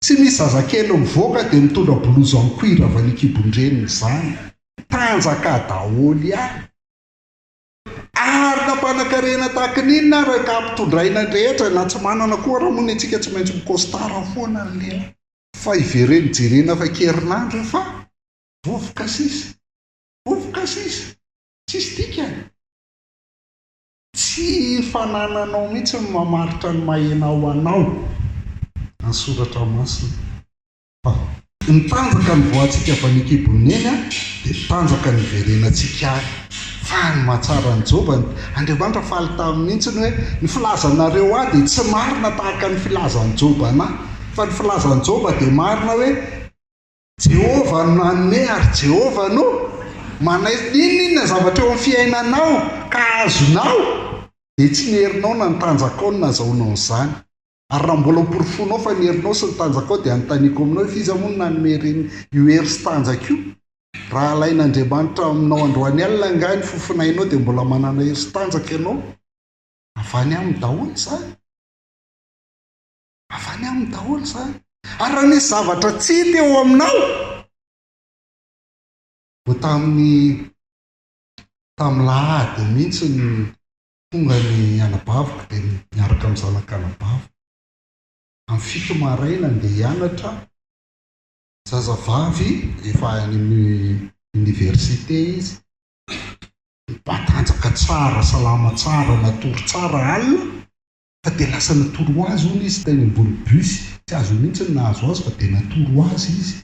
tsy misy zazakely mivoaka dia mitondra boloza mikoira avy ny kibondreniny izany, tanjaka daholy ary na mpanankarena tahaka n'inona ary ka ampitondraina rehetra na tsy manana koa raha moa ny antsika tsy maintsy mikostara foana ny lela fa ivereny jerena fa kerinandro fa vovoka sisa tsisy dikany. Tsy fanananao mihitsy ny mamaritra ny mahenao anao ny soratra masina. Fa nitanjaka ny voantsika avy any an-kiboneny dia tanjaka ny iverenantsika ary. Fa ny mahatsara ny Joba Andriamanitra faly tamin'ny mihitsiny hoe ny filazanareo dia tsy marina tahaka ny filazan'ny Joba fa ny filazan'ny Joba dia marina hoe Jehovah no nanome ary Jehovah no manaisy. Inona zavatra eo amin'ny fiainanao ka azonao dia tsy niherinao na nitanjakao no nazahoanao an'izany. Ary raha mbola porofonao fa niherinao sy nitanjakao dia anontaniako aminao fiza moa no nanome io hery sy tanjaka io. Raha alain'Andriamanitra aminao androany alina nga ny fofinainao dia mbola manana hery sy tanjaka ianao. Avany amin'ny daholo izany. Ary raha nisy zavatra tsy hita eo aminao tamin'ny lahady mihitsy ny tonga ny anabaviko dia miaraka amin'ny zanak'anabaviko amin'ny 7 maraina dia hianatra zazavavy efa any amin'ny université izy, matanjaka tsara, salama tsara, natory tsara alina fa dia lasa natoro ho azy hono izy teny ambony bus, tsy azo mihitsy ny nahazo azy fa dia natoro ho azy izy.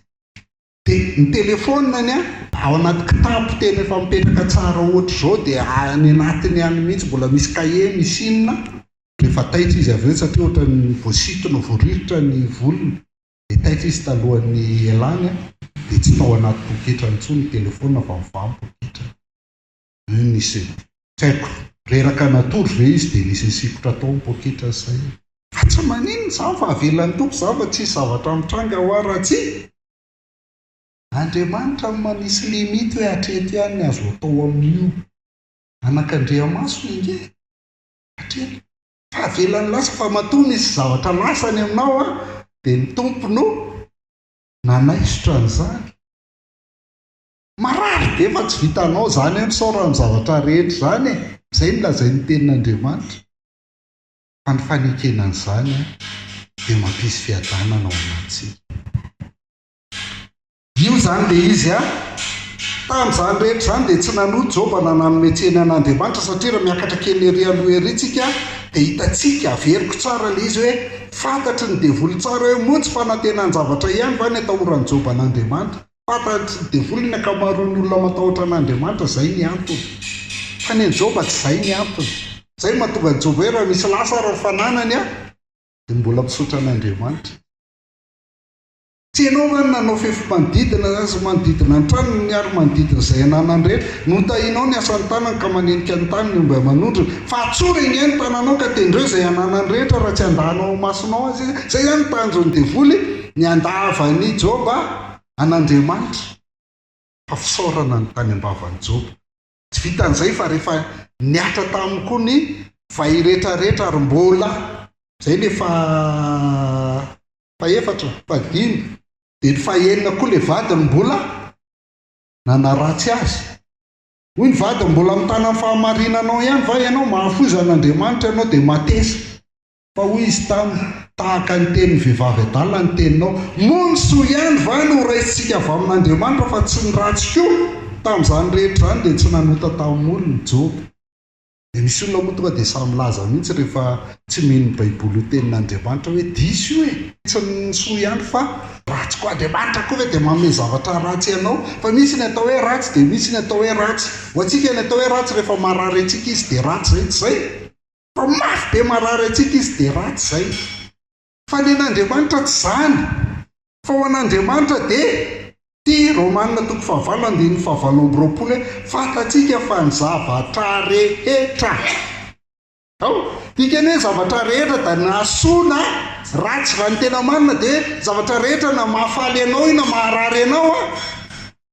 Dia ny telefoniny ao anaty kitapo tena efa mipetraka tsara ohatra izao dia any anatiny any mihitsy mbola misy kahie misy inona rehefa taitra izy avy eo satria ohatra ny voasitona voarivotra ny volony dia taitra izy talohan'ny elany dia tsy tao anaty poketra intsony ny telefona vavovavy poketra nisy tsy haiko reraka natory ve izy dia nisy sikotra tao ny poketra izay. Fa tsy maninona izany fa avelan'ny tompo izany fa tsisy zavatra mitranga ho raha tsy Andriamanitra manisy limity hoe hatrety ihany ny azo atao amin'io. Anak'Andriamaso inge hatrety fa avelan'ny lasa fa matoa misy zavatra lasany aminao dia ny tompo no nanaisotra an'izany. Marary be fa tsy vitanao zany hoe misaora amin'ny zavatra rehetra zany izay no lazay ny tenin'Andriamanitra. Fa ny fanekenan'izany dia mampisy fiadanana ao anatsika. zany le izy a tamin'izany rehetra zany dia tsy nanoty Joba nananometreny an'Andriamanitra satria raha miakatra kely ery aloha erytsika dia hitantsika averiko tsara le izy hoe fantatry ny devoly tsara hoe moa tsy fanantenany zavatra ihany va ny atahoran'ny Joba an'Andriamanitra, fantatry ny devoly ny akamaroan'ny olona matahotra an'Andriamanitra, zay ny antony. Fa ny Joba tsy zay ny antony. Zay mahatonga ny Joba hoe raha misy lasa raha fananany a dia mbola misaotra an'Andriamanitra. Tsy ianao va nanao fefy-manodidina sy manodidina ny tranony ny ary-manodidina izay ananany rehetra, notahinao ny asan'ny tanany ka manenika ny tany ny mba manondro fa atsora iny ihany tananao ka tendreo izay ananany rehetra raha tsy andahanao masonao azy. Zay ihany tanjon'ny devoly ny andavany Joba an'Andriamanitra, fa fisaorana ny tany ambavany Joba. Tsy vitan'izay fa rehefa niatra taminy koa ny vai rehetrarehetra ary mbola zay le faefatra fadimy dia ny fahenina koa le vadiny mbola nanaratsy azy. Hoy ny vadiny mbola mitana ny fahamarinanao ihany va ianao mahafoza an'Andriamanitra ianao dia matesa. Fa hoy izy taminy tahaka ny tenin'ny vehivavy adala ny teninao, moa ny soa ihany va no raisitsika avy amin'Andriamanitra fa tsy ny ratsy koa. Tamin'izany rehetra zany dia tsy nanota tamin'olo ny Joba. Dia misy olona moa tonga dia samy laza mihitsy rehefa tsy mino Baiboly ho tenin'Andriamanitra hoe diso hoe tsy ny soa ihany fa ratsy koa Andriamanitra koa hoe dia manome zavatra ratsy ianao. Fa misy ny atao hoe ratsy dia misy ny atao hoe ratsy. Ho antsika ny atao hoe ratsy rehefa marary antsika izy dia ratsy zay, tsy zay. Fa mafy be marary antsika izy dia ratsy zay. Fa ny an'Andriamanitra tsy zany. Fa ho an'Andriamanitra dia ty Romanina 5:7-20 hoe fantatsika fa ny zavatra rehetra. Dikany hoe zavatra rehetra da nasoana ratsy raha ny tena marina dia zavatra rehetra na mahafaly anao io na maharary anao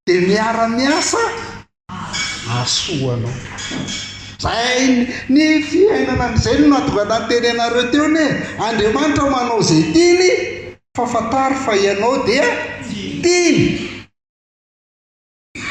dia miara-miasa asoanao. Zay ny fiainana zay no nahatonga nantenenareo teo ne Andriamanitra manao zay tiany fa fantary fa ianao dia tiany.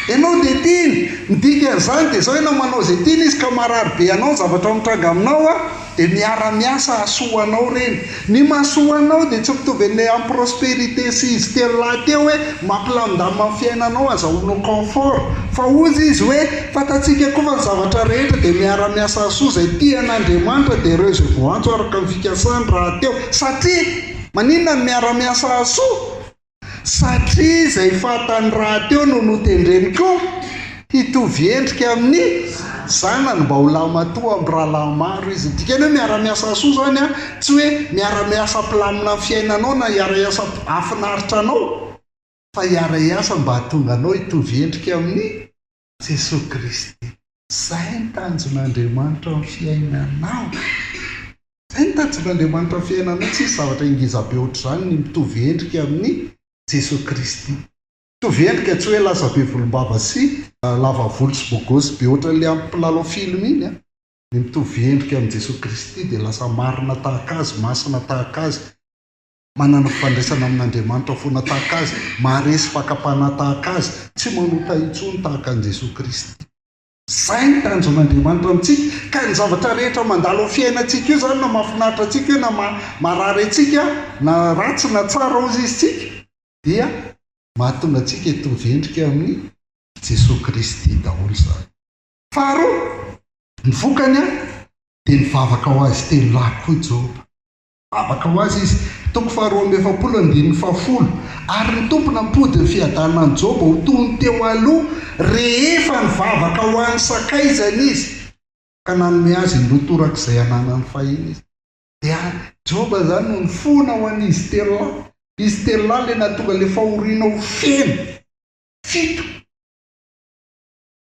Ianao dia tiany. Ny dikan'izany dia zao ianao manao zay tiany izy ka marary be anao zavatra mitranga aminao dia miara-miasa asoanao reny. Ny mahasoanao dia tsy mitovy ny amin'ny prosperité sy izy telo lahy teo hoe mampilamindamina amin'ny fiainanao azahoanao confort. Fa ozy izy hoe fantatsika koa fa ny zavatra rehetra dia miara-miasa asoa zay tian'Andriamanitra dia ireo izay voantso araka ny fikasany raha teo. Satria maninona ny miara-miasa asoa? Satria izay fantany raha teo no notendreny koa hitovy endrika amin'ny zanany mba ho lamatoa amin'ny rahalahy maro izy. Dikany hoe miara-miasa asoa zany tsy hoe miara-miasa ampilamina amin'ny fiainanao na hiara-iasa afinaritra anao, fa hiara-iasa mba hahatonga anao hitovy endrika amin'ny Jesosy Kristy. Zay ny tanjon'Andriamanitra amin'ny fiainanao. Zay ny tanjon'Andriamanitra amin'ny fiainanao. Tsy zavatra ingiza-be ohatr'izany ny mitovy endrika amin'ny Jesosy Kristy. Mitovy endrika tsy hoe lasa be volombava sy lava volo sy bogosy be ohatran'ilay amin'ny mpilalao film iny. Ny mitovy endrika amin'ny Jesosy Kristy dia lasa marina tahaka azy, masina tahaka azy, manana fifandraisana amin'Andriamanitra foana tahaka azy, maharesy fakapana tahaka azy, tsy manota intsony tahaka an'i Jesosy Kristy. Zay ny tanjon'Andriamanitra amintsika. Ka ny zavatra rehetra mandalo amin'ny fiainantsika io zany na mahafinaritra antsika io na marary antsika na ratsy na tsara ozy izitsika dia mahatonga antsika hitovy endrika amin'ny Jesosy Kristy daholo izany. Faharoa, ny vokany dia nivavaka ho azy telo lahy koa Joba. Vavaka ho azy izy. Toko 2:10 ary ny tompona mpody ny fiadanana ny Joba ho toy ny teo aloha rehefa nivavaka ho an'ny sakaizany izy ka nanome azy ny lotorak'izay ananany fahiny izy. Dia Joba zany no nifona ho an'izy telo lahy. Izy telo lahy le nahatonga le fahoriana ho feno 7.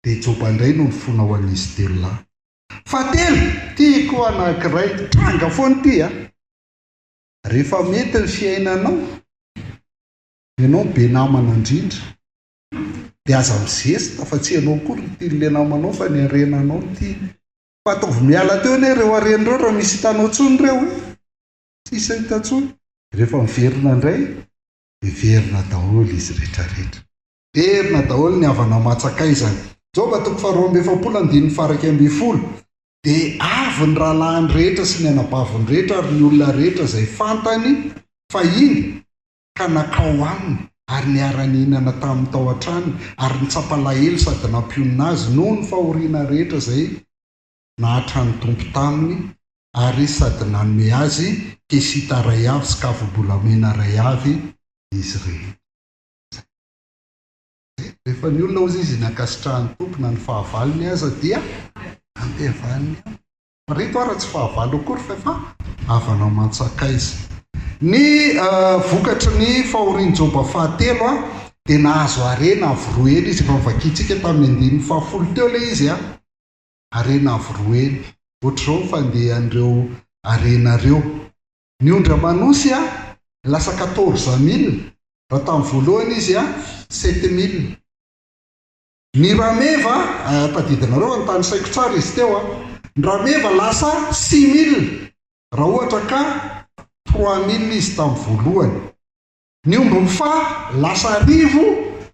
Dia Joba indray no nifona ho an'izy telo lahy. Fahatelo, tiako anankiray tranga foana ty rehefa mety ny fiainanao, ianao be namana indrindra dia aza mizesy tafatsianao kory tian'ilay namanao fa ny arenanao ty. Fa ataovy miala teo ne ireo arenireo raha misy hitanao tsony ireo tsisy hitantsony. Rehefa miverina indray miverina daholo izy rehetrarehetra. Verina daholo ny havana matsakaizany. Joba 2:20 dia avy ny rahalahiny rehetra sy ny anabaviny rehetra ary ny olona rehetra izay fantany fahiny ka nakao aminy ary niara-nihinana tamin'ny tao an-trano ary nitsapalahelo sady nampionina azy noho ny fahoriana rehetra izay nahatra ny tompo taminy ary sady nanome azy kesita ray avy sy kafobolamena ray avy izy rehetra. Rehefa ny olona ozy izy nakasitrahan'ny tompona ny fahavalony aza dia ampiavaniny reto ara tsy fahavalo akory fa avana mantsakaiza. Ny vokatry ny fahorian-joba fahatelo dia nahazo arena avoroely izy efa mivakitsika tamin'ny 10 teo le izy arena avoroely ohatr'izao fandehan'ireo arenareo. Ny ondra manosy lasa 14,000 raha tamin'ny voalohany izy 7,000. Ny rameva tadidinareo anytany saiko tsara izy teo ny rameva lasa 6,000 raha ohatra ka 3,000 izy tamin'ny voalohany. Ny omby-fa lasa 1,000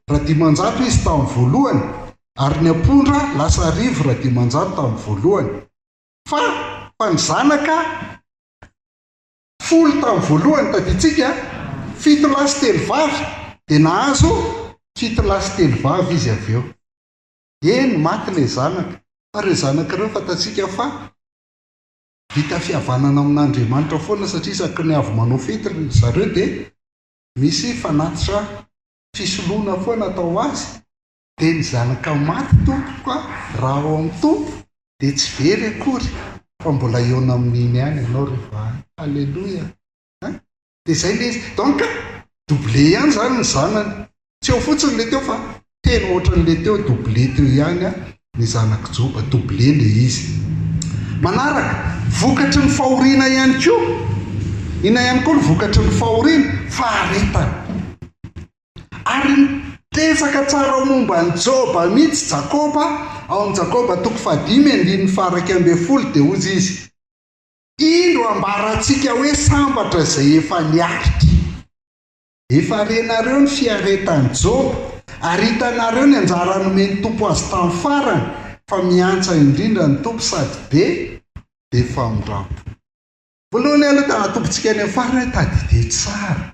raha 500 izy tamin'ny voalohany ary ny ampondra lasa 1,000 raha 500 tamin'ny voalohany. Fa ny zanaka 10 tamin'ny voalohany taditsika 7 lasy 3 vavy dia nahazo 7 lasy 3 vavy izy avy eo. Eny maty ilay zanaka fa ireo zanaka ireo fatatsika fa vita fihavanana amin'Andriamanitra foana satria isaky ny avy manao fety zareo dia misy fanatitra fisoloana foana atao azy dia ny zanaka maty tompoka raha ao amin'ny tompo dia tsy very akory fa mbola eo amin'iny ihany ianao rehefa alleloia. Dia izay le izy donc doublé ihany zany ny zanany tsy eo fotsiny le teo fa tena ohatran'le teo doublé teo ihany ny zanaka joba doublé le izy. Manaraka vokatry ny fahoriana ihany koa ina ihany koa ny vokatry ny fahoriana faharetana ary nitesaka tsara momba ny Joba mihitsy Jakoba ao amin'ny Jakoba 5:10 dia hozy izy indro ambarantsika hoe sambatra izay efa niaritra efa renareo ny fiaretan'ny Joba ary hitanareo ny anjara nomeny tompo azy tamin'ny farany fa miantsa indrindra ny tompo sady be dia famindrapo. Voalohany aloha tanatompontsika any amin'ny farany tadide tsara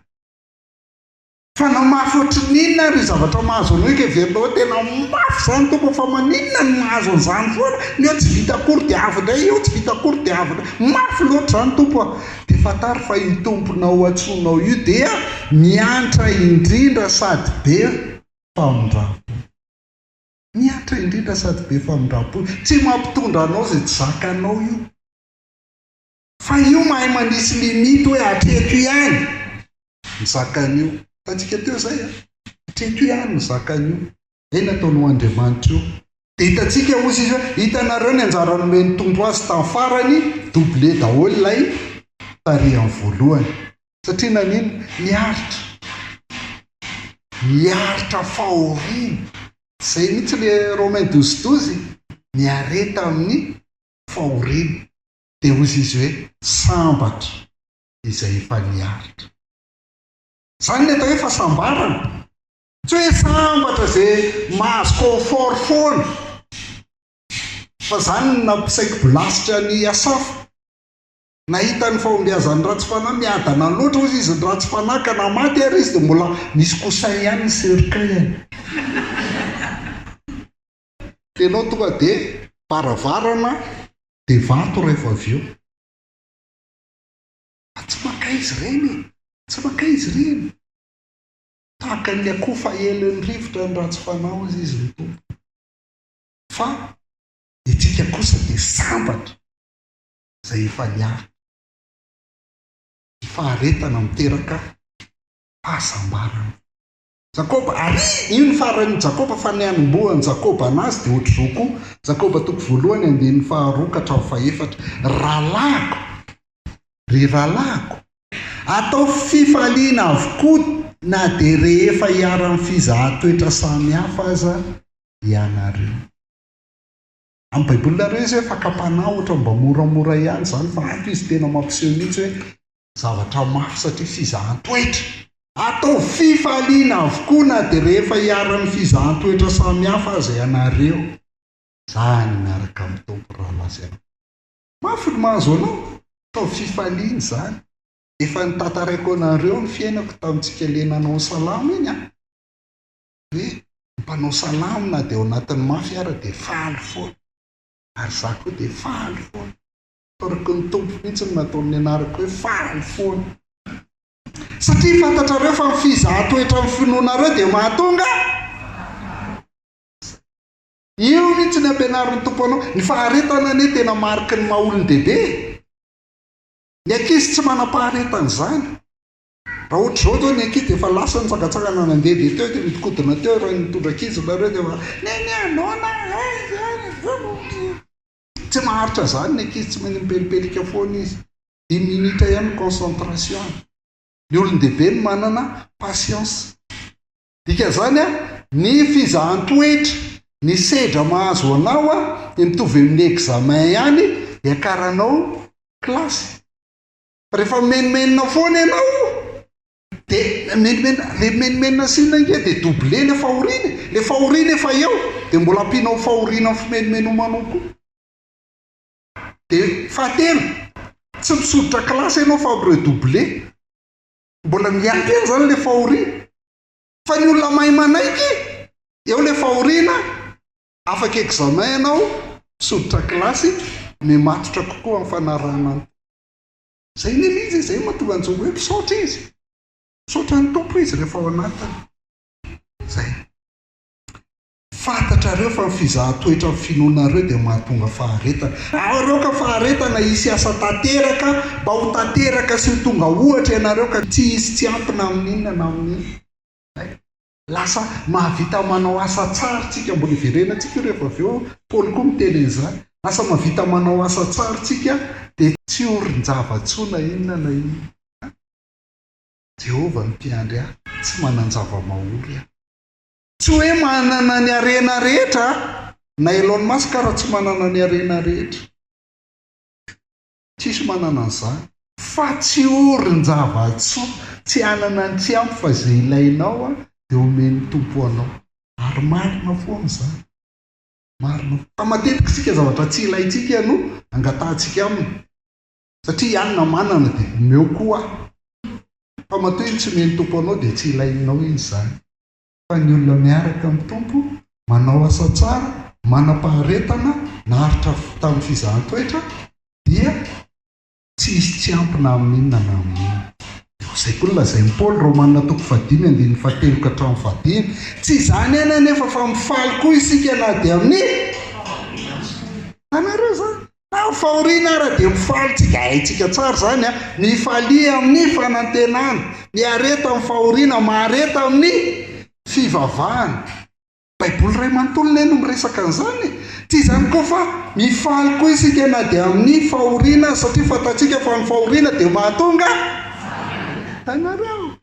fa namafy ohatrin'inona ry zavatra mahazo ny hoe keverina hoe tena mafy zany tompo fa maninona ny mahazo an'izany foana ny eo tsy vita akory dia avy indray eo tsy vita akory dia avy indray mafy loatra zany tompo dia fatary fa io tomponao antsonao io dia miantra indrindra sady be famindrapo. Miantra indrindra sady be famindrapo tsy mampitondra anao izay tsy zakanao io fa io mahay manisy limity hoe hatreto ihany ny zakan'io. Tatsika teo zay hatreto ihany ny zakan'io izay nataonao Andriamanitra io. Dia hitatsika ozy izy hoe hitanareo ny anjara nomeny tompo azy tamin'ny farany doublé daholo ilay tarehany voalohany satria nanino miaritra fahoriana izay mihitsy le Romain 12:12 miareta amin'ny fahoriana. Dia ozy izy hoe sambatra izay efa niaritra zany ny atao hoe fahasambarana tsy hoe sambatra izay mahazo confort foana fa zany nampisaiko bolasitra ny Asafa nahita ny fahombiazan'ny ratsy fanahy miadana loatra ozy izy ny ratsy fanahy ka namaty ary izy dia mbola misy kosain ihany ny cercueil tenao tonga dia baravarana dia vato rehefa avy eo. Tsy maka izy ireny tahaka ny akoho fahelin'ny rivotra ny ratsy fanahy ozy izy ny tompo fa itsika kosa dia sambatra izay efa niaritra. Faharetana miteraka fahasambarana. Jakoba ary io ny faran'ny Jakoba fa ny anombohan'ny Jakoba anazy dia ohatr'izao koa Jakoba 1:4 rahalago atao fifaliana avokoa na dia rehefa hiara-ny fizahan-toetra samihafa aza ianareo. Amin'ny baibolinareo izy hoe fakapanahy ohatra mba moramora ihany zany fa ato izy tena mampiseho mihitsy hoe zavatra mafy satria fizahan-toetra atao fifaliana avokoa na dia rehefa hiara-ny fizahan-toetra samihafa aza ianareo. Zany miaraka amin'ny tompo raha lazaina mafy ny mahazo anao atao fifaliana zany efa nitantaraiko anareo ny fiainako tamintsika lenanao salama iny hoe mpanao salamina dia ao anatin'ny mafy ara dia faly foana ary za koa dia faly foana toroko ny tompo mihitsy ny nataon'ny anarako hoe faly foana satria fantatrareo fa mifizahan-toetra amin'ny finoanareo dia mahatonga io mihitsy ny ampianarin'ny tompo anao ny faharetana ane tena mariky ny maha-olon-dehibe ny ankizy tsy manam-paharetana izany raha ohatra zao zao ny ankizy dia efa lasa nitsagatsagana nandeha dia teo dia mitikodina teo raha nitondra ankizy nareo dia fa neny anona tsy maharitra zany ny ankizy tsy maintsy mipelipelika foana izy 10 minitra ihany concentration ny olon-dehibe ny manana patience dika zany a ny fizahan-toetra ny sedra mahazo anao a dia mitovy amin'ny examen ihany hiakaranao klasy rehefa menimenina foana ianao dia le menimenina sina inge dia double le fahorina efa eo dia mbola ampianao fahorina amin'ny fimenimeno manao koa dia fahatelo tsy misoditra klasy ianao fa redouble mbola miampy zany le fahorina fa ny olona mahay manaiky eo le fahorina afaka examen ianao misoditra klasy mematotra kokoa amin'ny fanarana zay ny izy zay mahatonga an'izao hoe mpisaotra izy misaotra ny tompo izy rehefa ao anatiny zay fantatrareo fa ny fizahan-toetra amin'ny finoanareo dia mahatonga faharetana areo ka faharetana hisy asa tanteraka mba ho tanteraka sy ny tonga ohatra ianareo ka tsy hisy tsy ampina amin'inona na amin'iny lasa mahavita manao asa tsara tsika mbola iverenantsika rehefa avy eo Paoly koa miteny izany lasa mahavita manao asa tsara tsika dia tsy orin-java-tsoa na inona na inona Jehovah ny mpiandry ahy tsy manan-java-mahory ahy tsy hoe manana ny arena rehetra na Elon Musk raha tsy manana ny arena rehetra tsisy manana an'izany fa tsy orin-java-tsoa tsy anana ny tsy ampy fa zay ilainao a dia omeny tompo anao ary marina foana izany marina fa matetika sika zavatra tsy ilaintsika no angatantsika aminy satria ianona manana dia meo koa fa matoa iny tsy meny tompo anao dia tsy ilainao iny izany fa ny olona miaraka amin'ny tompo manao asa tsara manam-paharetana naharitra tamin'ny fizahan-toetra dia tsy hisy tsy ampina amin'inona na amin'inona zay koa lazain'ny Paoly Romanina 5:7-7 tsy izany ihany anefa fa mifaly koa isika na dia amin'ny anareo zany na fahoriana ara dia mifaly tsika haitsika tsara zany a mifalia amin'ny fanantenana miareta amin'ny fahoriana mahareta amin'ny fivavahana baiboly ray manontolona eny miresaka an'izany tsy izany koa fa mifaly koa isika na dia amin'ny fahoriana satria fantatsika fa ny fahoriana dia mahatonga tanareo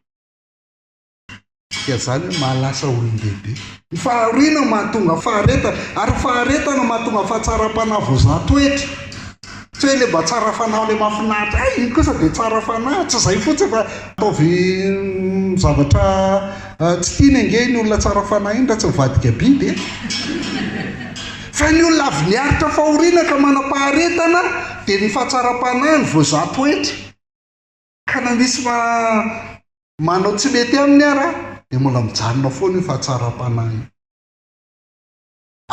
ka zany mahalasa olon-dehibe ny fahoriana mahatonga faharetana ary faharetana mahatonga fahatsara-panavo za-toetra tsy hoe le mba tsara fanahy le mahafinaritra iny kosa dia tsara fanahy tsy zay fotsiny fa ataovy zavatra tsy tiana inge ny olona tsara fanahy iny raha tsy mivadika biby fa ny olona avy niaritra fahoriana ka manam-paharetana dia ny fahatsara-panahy ny voza-toetra ka na misy manao tsy mety aminy ara dia mbola mijanona foana ny fahatsara-panahy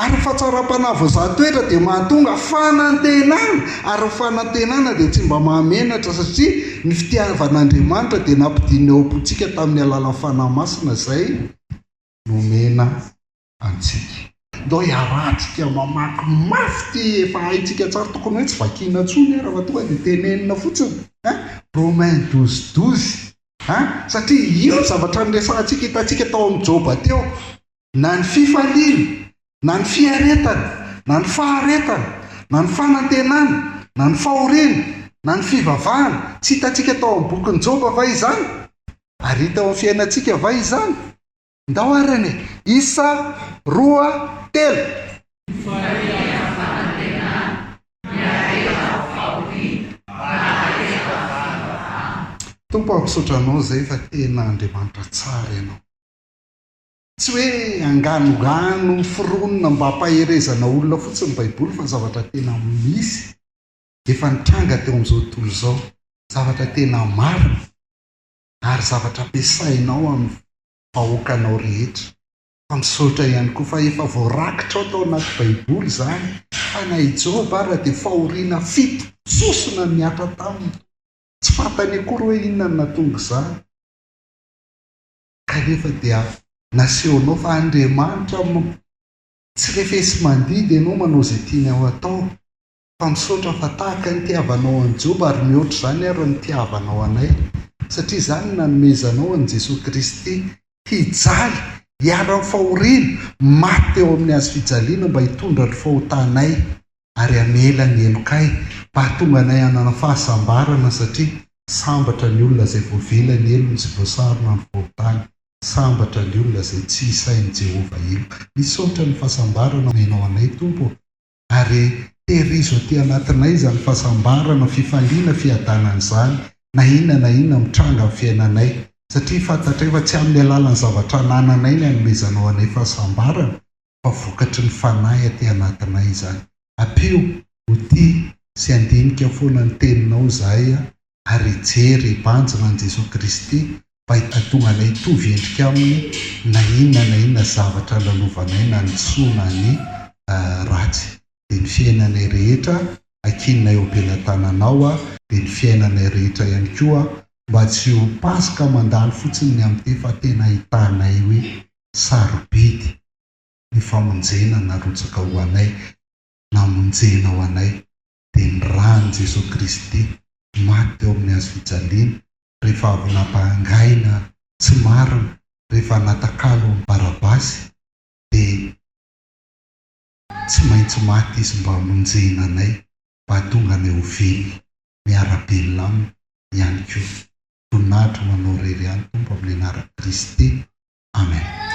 ary fahatsara-panahy voza-toetra dia mahatonga fanantenana ary fanantenana dia tsy mba mahamenatra satria ny fitiavan'Andriamanitra dia nampidiny eo am-pontsika tamin'ny alalan'ny fanahy masina izay nomena antsika ndao hiarahantsika mamaky mafy ty efa haintsika tsara tokony hoe tsy vakiana tsony raha fa tonga dia tenenina fotsiny Romains 12:12 satria io zavatra niresantsika hitantsika tao amin'ny Joba teo na ny fifaliana na ny fiaretana na ny faharetana na ny fanantenana na ny fahoriana na ny fivavahana tsy hitantsika tao amin'ny bokin'ny Joba va izany ary hita ao amin'ny fiainantsika va izany ndao arany isa 2:3 tompo ampisaotranao zay fa tena Andriamanitra tsara ianao tsy hoe anganogano fironona mba hampaherezana olona fotsiny ny baiboly fa zavatra tena misy efa nitranga teo amin'izao tontolo izao zavatra tena marina ary zavatra ampiasainao amin'ny vahoakanao rehetra fa fa misaotra ihany koa fa efa voarakitra ao tao anaty baiboly zany fa na Joba ara dia fahoriana fitotsosina miatra taminy, tsy fantany akory hoe inona no nahatonga izany kanefa dia nasehonao fa Andriamanitra tsy refesy mandidy ianao manao izay tiany ao atao. Fa misaotra fa tahaka ny tiavanao an'i Joba ary mihoatra izany ary ny tiavanao anay, satria izany nanomezanao an'i Jesosy Kristy hijaly hiara amin'ny fahoriana maty eo amin'ny hazo fijaliana mba hitondra ny fahotanay ary hamela ny elokay mba hahatonga anay hanana fahasambarana, satria sambatra ny olona izay voavela ny elony sy voasarona ny fahotany, sambatra ny olona izay tsy isain'i Jehova ilo. Misaotra ny fahasambarana menao anay Tompo, ary tehirizo aty anatinay izany fahasambarana fifaliana fiadanan'izany na inona mitranga amin'ny fiainanay, satria fantatra efa tsy amin'ny alalan'ny zavatra anananay ny hanomezanao anay fahasambarana fa vokatry ny fanahy aty anatinay izany. Apio ho tia sy andinika foana ny teninao izahay ary jery hibanjina an'i Jesosy Kristy mba hahatonga anay hitovy endrika aminy na inona zavatra lalovanay na ny soa na ny ratsy. Dia ny fiainanay rehetra ankinonay eo am-pelatananao dia ny fiainanay rehetra ihany koa mba tsy ho pasika mandalo fotsiny ny amin'ny fa tena ahitanay hoe sarobidy ny famonjena narotsaka ho anay, namonjena ho anay. Dia ny rany Jesosy Kristy maty eo amin'ny hazo fijaliana rehefa avy nampahangaina tsy marina, rehefa natakalo amin'ny Barabasy, dia tsy maintsy maty izy mba hamonjena anay, mba hahatonga anay ho velona miara-belona aminy ihany koa. Voninahitra manao irery ihany Tompo amin'ny anaran'i Kristy. Amen.